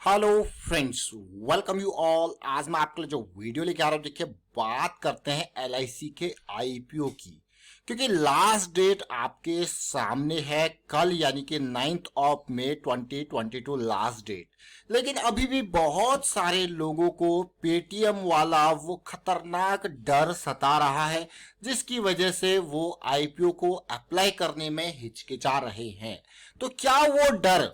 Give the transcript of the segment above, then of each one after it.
Hello friends, welcome you all. आज मैं आपके लिए जो वीडियो लेके आ रहा हूँ, देखिए बात करते हैं एलआईसी के आईपीओ की, क्योंकि लास्ट डेट आपके सामने है कल, यानी कि 9 मई 2022 लास्ट डेट। लेकिन अभी भी बहुत सारे लोगों को पेटीएम वाला वो खतरनाक डर सता रहा है, जिसकी वजह से वो आईपीओ को अप्लाई करने में हिचकिचा रहे हैं। तो क्या वो डर,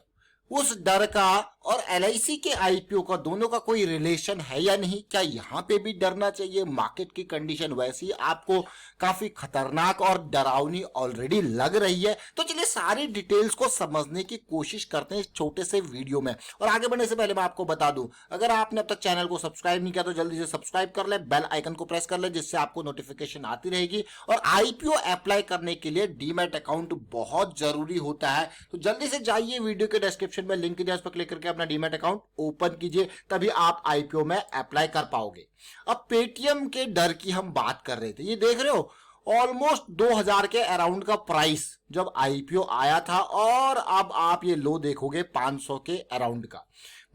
उस डर का और एलआईसी के आईपीओ का, दोनों का कोई रिलेशन है या नहीं? क्या यहां पे भी डरना चाहिए? मार्केट की कंडीशन वैसी आपको काफी खतरनाक और डरावनी ऑलरेडी लग रही है। तो चलिए सारी डिटेल्स को समझने की कोशिश करते हैं इस छोटे से वीडियो में। और आगे बढ़ने से पहले मैं आपको बता दूं, अगर आपने अब तक चैनल को सब्सक्राइब नहीं किया तो जल्दी से सब्सक्राइब कर ले, बेल आइकन को प्रेस कर ले, जिससे आपको नोटिफिकेशन आती रहेगी। और आईपीओ अप्लाई करने के लिए डीमैट अकाउंट बहुत जरूरी होता है, तो जल्दी से जाइए, वीडियो के डिस्क्रिप्शन में लिंक दिया, उस पर क्लिक करके अपना डीमैट अकाउंट ओपन कीजिए, तभी आप आईपीओ में अप्लाई कर पाओगे। अब पेटीएम के डर की हम बात कर रहे थे, ये देख रहे हो ऑलमोस्ट 2000 के अराउंड का प्राइस जब आईपीओ आया था, और अब आप ये लो देखोगे 500 के अराउंड का।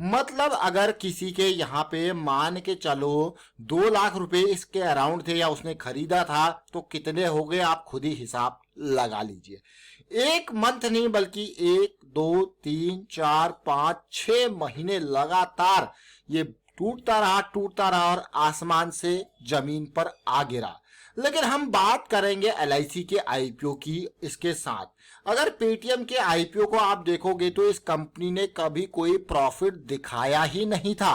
मतलब अगर किसी के यहाँ पे मान के चलो 2 लाख रुपए इसके अराउंड थे या उसने खरीदा था, तो कितने हो गए आप खुद ही हिसाब लगा लीजिए। एक मंथ नहीं बल्कि 1 2 3 4 5 6 महीने लगातार ये टूटता रहा और आसमान से जमीन पर आ गिरा। लेकिन हम बात करेंगे एलआईसी के आईपीओ की। इसके साथ अगर पेटीएम के आईपीओ को आप देखोगे तो इस कंपनी ने कभी कोई प्रॉफिट दिखाया ही नहीं था।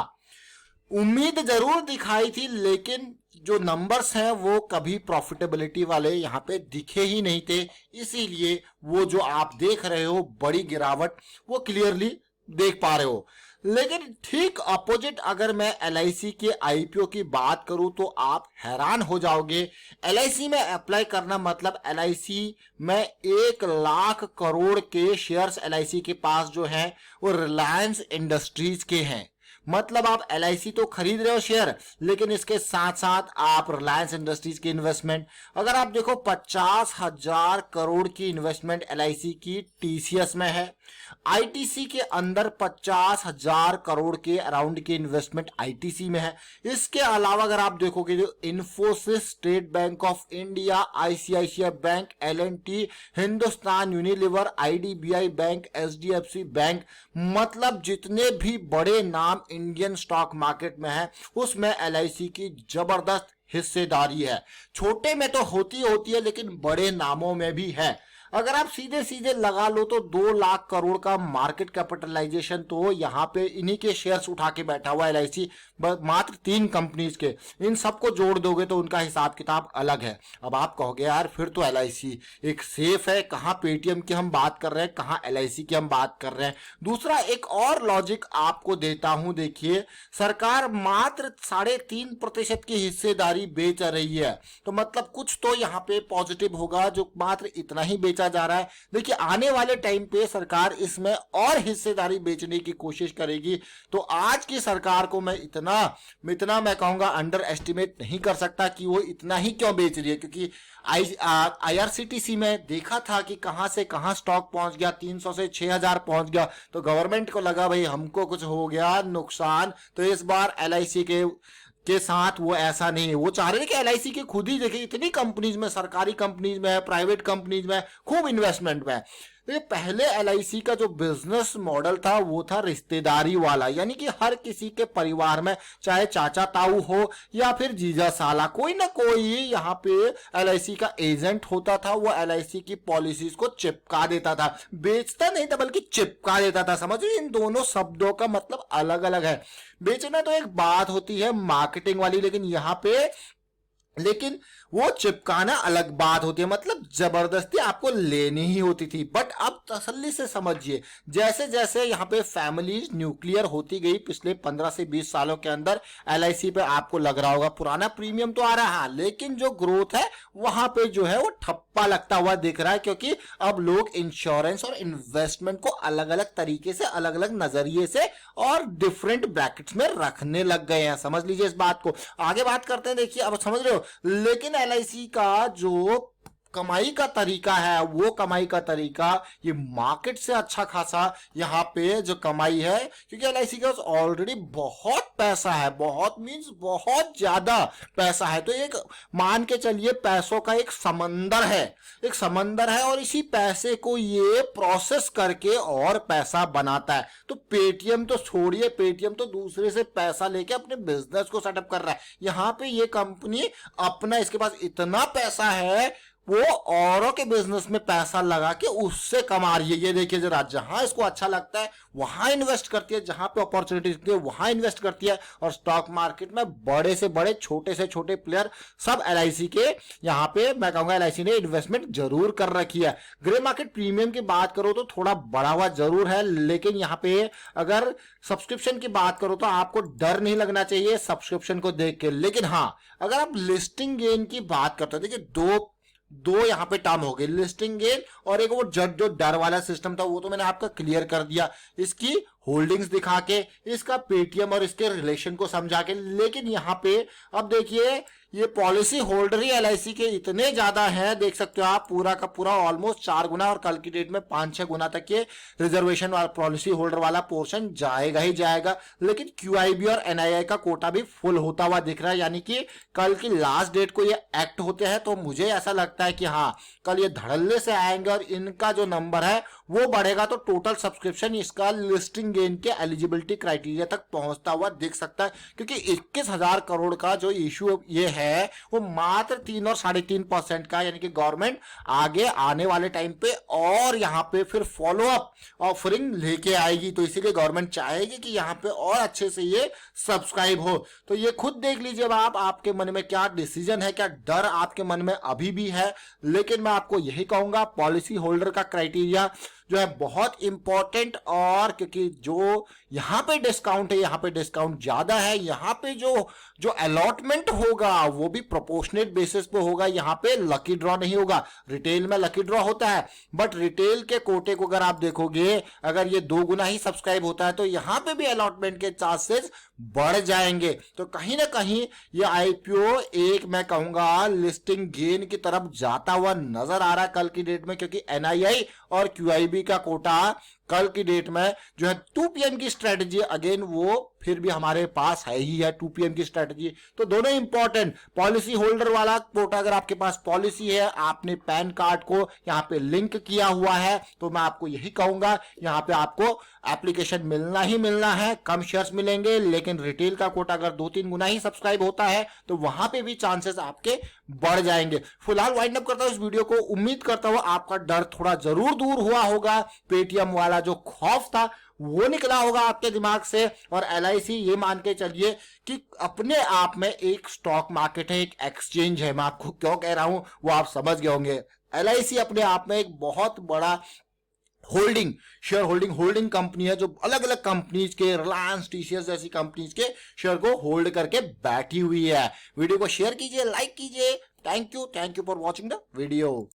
उम्मीद जरूर दिखाई थी, लेकिन जो नंबर्स हैं वो कभी प्रॉफिटेबिलिटी वाले यहाँ पे दिखे ही नहीं थे। इसीलिए वो जो आप देख रहे हो बड़ी गिरावट, वो क्लियरली देख पा रहे हो। लेकिन ठीक अपोजिट अगर मैं एलआईसी के आईपीओ की बात करूं तो आप हैरान हो जाओगे। एलआईसी में अप्लाई करना मतलब एलआईसी में 1 लाख करोड़ के शेयर्स एलआईसी के पास जो हैं वो रिलायंस इंडस्ट्रीज के हैं। मतलब आप एलआईसी तो खरीद रहे हो शेयर, लेकिन इसके साथ साथ आप रिलायंस इंडस्ट्रीज की इन्वेस्टमेंट, अगर आप देखो 50,000 करोड़ की इन्वेस्टमेंट एलआईसी की टीसीएस में है। आईटीसी के अंदर 50,000 करोड़ के अराउंड की इन्वेस्टमेंट आईटीसी में है। इसके अलावा अगर आप देखोगे जो Infosys, State Bank of India, ICICI bank, LNT, Hindustan Unilever, IDBI bank, HDFC bank, मतलब जितने भी बड़े नाम इंडियन स्टॉक मार्केट में है उसमें एलआईसी की जबरदस्त हिस्सेदारी है। छोटे में तो होती है, लेकिन बड़े नामों में भी है। अगर आप सीधे सीधे लगा लो तो 2 लाख करोड़ का मार्केट कैपिटलाइजेशन तो यहाँ पे इन्हीं के शेयर्स उठा के बैठा हुआ एलआईसी, मात्र 3 कंपनीज के। इन सबको जोड़ दोगे तो उनका हिसाब किताब अलग है। अब आप कहोगे यार फिर तो एलआईसी एक सेफ है, कहाँ पेटीएम की हम बात कर रहे हैं, कहाँ एलआईसी की हम बात कर रहे हैं। दूसरा एक और लॉजिक आपको देता हूं, देखिए सरकार मात्र 3.5% की हिस्सेदारी बेच रही है, तो मतलब कुछ तो यहाँ पे पॉजिटिव होगा जो मात्र इतना ही बेचा जा रहा है। देखिए आने वाले टाइम पे सरकार इसमें और हिस्सेदारी बेचने की कोशिश करेगी। तो आज की सरकार को मैं इतना मैं कहूंगा अंडर एस्टिमेट नहीं कर सकता कि वो इतना ही क्यों बेच रही है, क्योंकि आईआरसीटीसी में देखा था कि कहां से कहां स्टॉक पहुंच गया, 300 से 6000 पहुंच गया। तो गवर्नमेंट को लगा भाई हमको कुछ हो गया नुकसान, तो इस बार एलआईसी के साथ वो ऐसा नहीं है। वो चाह रहे हैं कि एलआईसी के खुद ही देखिए इतनी कंपनीज में, सरकारी कंपनीज में, प्राइवेट कंपनीज में खूब इन्वेस्टमेंट में। तो पहले एलआईसी का जो बिजनेस मॉडल था वो था रिश्तेदारी वाला, यानी कि हर किसी के परिवार में चाहे चाचा ताऊ हो या फिर जीजा साला, कोई ना कोई यहाँ पे एलआईसी का एजेंट होता था। वो एलआईसी की पॉलिसीज को चिपका देता था, बेचता नहीं था बल्कि चिपका देता था। समझिए इन दोनों शब्दों का मतलब अलग अलग है। बेचना तो एक बात होती है मार्केटिंग वाली, लेकिन वो चिपकाना अलग बात होती है, मतलब जबरदस्ती आपको लेनी ही होती थी। बट अब तसल्ली से समझिए, जैसे जैसे यहाँ पे फैमिलीज न्यूक्लियर होती गई पिछले 15 से 20 सालों के अंदर, एलआईसी पे आपको लग रहा होगा पुराना प्रीमियम तो आ रहा है, लेकिन जो ग्रोथ है वहां पे जो है वो ठप्पा लगता हुआ दिख रहा है, क्योंकि अब लोग इंश्योरेंस और इन्वेस्टमेंट को अलग अलग तरीके से, अलग अलग नजरिए से और डिफरेंट ब्रैकेट्स में रखने लग गए हैं। समझ लीजिए इस बात को। आगे बात करते हैं, देखिए अब समझ रहे हो। लेकिन एलआईसी का जो कमाई का तरीका है वो कमाई का तरीका ये मार्केट से अच्छा खासा यहाँ पे जो कमाई है, क्योंकि एलआईसी के पास ऑलरेडी बहुत पैसा है, बहुत मींस बहुत ज्यादा पैसा है। तो एक मान के चलिए पैसों का एक समंदर है, एक समंदर है, और इसी पैसे को ये प्रोसेस करके और पैसा बनाता है। तो पेटीएम तो छोड़िए, पेटीएम तो दूसरे से पैसा लेके अपने बिजनेस को सेटअप कर रहा है। यहाँ पे ये कंपनी अपना, इसके पास इतना पैसा है वो औरों के बिजनेस में पैसा लगा के उससे कमा रही है। ये देखिए जरा, जहां इसको अच्छा लगता है वहां इन्वेस्ट करती है, जहां पे अपॉर्चुनिटी दिखती है वहां इन्वेस्ट करती है। और स्टॉक मार्केट में बड़े से बड़े छोटे से छोटे प्लेयर सब एलआईसी के, यहाँ पे मैं कहूंगा एलआईसी ने इन्वेस्टमेंट जरूर कर रखी है। ग्रे मार्केट प्रीमियम की बात करो तो थोड़ा बढ़ा हुआ जरूर है, लेकिन यहाँ पे अगर सब्सक्रिप्शन की बात करो तो आपको डर नहीं लगना चाहिए सब्सक्रिप्शन को देख के। लेकिन हाँ, अगर आप लिस्टिंग गेन की बात करते हो, देखिए दो यहाँ पे टर्म हो गए, लिस्टिंग गेन और एक वो जो डर वाला सिस्टम था वो तो मैंने आपका क्लियर कर दिया, इसकी होल्डिंग्स दिखा के, इसका पेटीएम और इसके रिलेशन को समझा के। लेकिन यहाँ पे अब देखिए ये पॉलिसी होल्डर ही एलआईसी के इतने ज्यादा हैं, देख सकते हो आप, पूरा का पूरा ऑलमोस्ट 4 गुना, और कल की डेट में 5-6 गुना तक ये रिजर्वेशन वाला पॉलिसी होल्डर वाला पोर्शन जाएगा ही जाएगा। लेकिन क्यूआईबी और एनआईआई का कोटा भी फुल होता हुआ दिख रहा है, यानी कि कल की लास्ट डेट को ये एक्ट होते हैं। तो मुझे ऐसा लगता है कि हाँ, कल ये धड़ल्ले से आएंगे और इनका जो नंबर है वो बढ़ेगा, तो टोटल सब्सक्रिप्शन इसका लिस्टिंग गेन के एलिजिबिलिटी क्राइटेरिया तक पहुंचता हुआ दिख सकता है। क्योंकि 21,000 करोड़ का जो इशू ये है वो मात्र 3 और 3.5% का, यानी कि गवर्नमेंट आगे आने वाले टाइम पे और यहाँ पे फिर फॉलो अप ऑफरिंग लेके आएगी। तो इसीलिए गवर्नमेंट चाहेगी कि यहाँ पे और अच्छे से ये सब्सक्राइब हो। तो ये खुद देख लीजिए आप, आपके मन में क्या डिसीजन है, क्या डर आपके मन में अभी भी है। लेकिन मैं आपको यही कहूंगा, पॉलिसी होल्डर का क्राइटेरिया जो है बहुत इंपॉर्टेंट, और क्योंकि जो यहाँ पे डिस्काउंट है, यहाँ पे डिस्काउंट ज्यादा है, यहाँ पे जो अलॉटमेंट होगा वो भी प्रोपोर्शनेट बेसिस पे होगा, यहाँ पे लकी ड्रॉ नहीं होगा। रिटेल में लकी ड्रॉ होता है, बट रिटेल के कोटे को अगर आप देखोगे, अगर ये 2 गुना ही सब्सक्राइब होता है तो यहाँ पे भी अलॉटमेंट के चांसेस बढ़ जाएंगे। तो कहीं ना कहीं ये आईपीओ एक, मैं कहूंगा, लिस्टिंग गेन की तरफ जाता हुआ नजर आ रहा है कल की डेट में, क्योंकि एनआईआई और क्यूआईबी का कोटा कल की डेट में जो है 2 PM की स्ट्रेटजी, अगेन वो फिर भी हमारे पास है ही है 2 PM की स्ट्रेटजी। तो दोनों इंपॉर्टेंट, पॉलिसी होल्डर वाला कोटा, अगर आपके पास पॉलिसी है, आपने पैन कार्ड को यहाँ पे लिंक किया हुआ है, तो मैं आपको यही कहूंगा यहाँ पे आपको एप्लीकेशन मिलना ही मिलना है। कम शेयर्स मिलेंगे, लेकिन रिटेल का कोटा अगर 2-3 गुना ही सब्सक्राइब होता है तो वहां पे भी चांसेस आपके बढ़ जाएंगे। फिलहाल वाइंड अप करता हूं इस वीडियो को, उम्मीद करता हूं आपका डर थोड़ा जरूर दूर हुआ होगा, पेटीएम वाला जो खौफ था वो निकला होगा आपके दिमाग से। और एलआईसी ये मान के चलिए कि अपने आप में एक स्टॉक मार्केट है, एक एक्सचेंज है। मैं आपको क्यों कह रहा हूं वो आप समझ गए होंगे। एलआईसी अपने आप में एक बहुत बड़ा शेयर होल्डिंग कंपनी है, जो अलग अलग कंपनीज के, रिलायंस, टीसीएस जैसी कंपनीज के शेयर को होल्ड करके बैठी हुई है। वीडियो को शेयर कीजिए, लाइक कीजिए। Thank you for watching the video.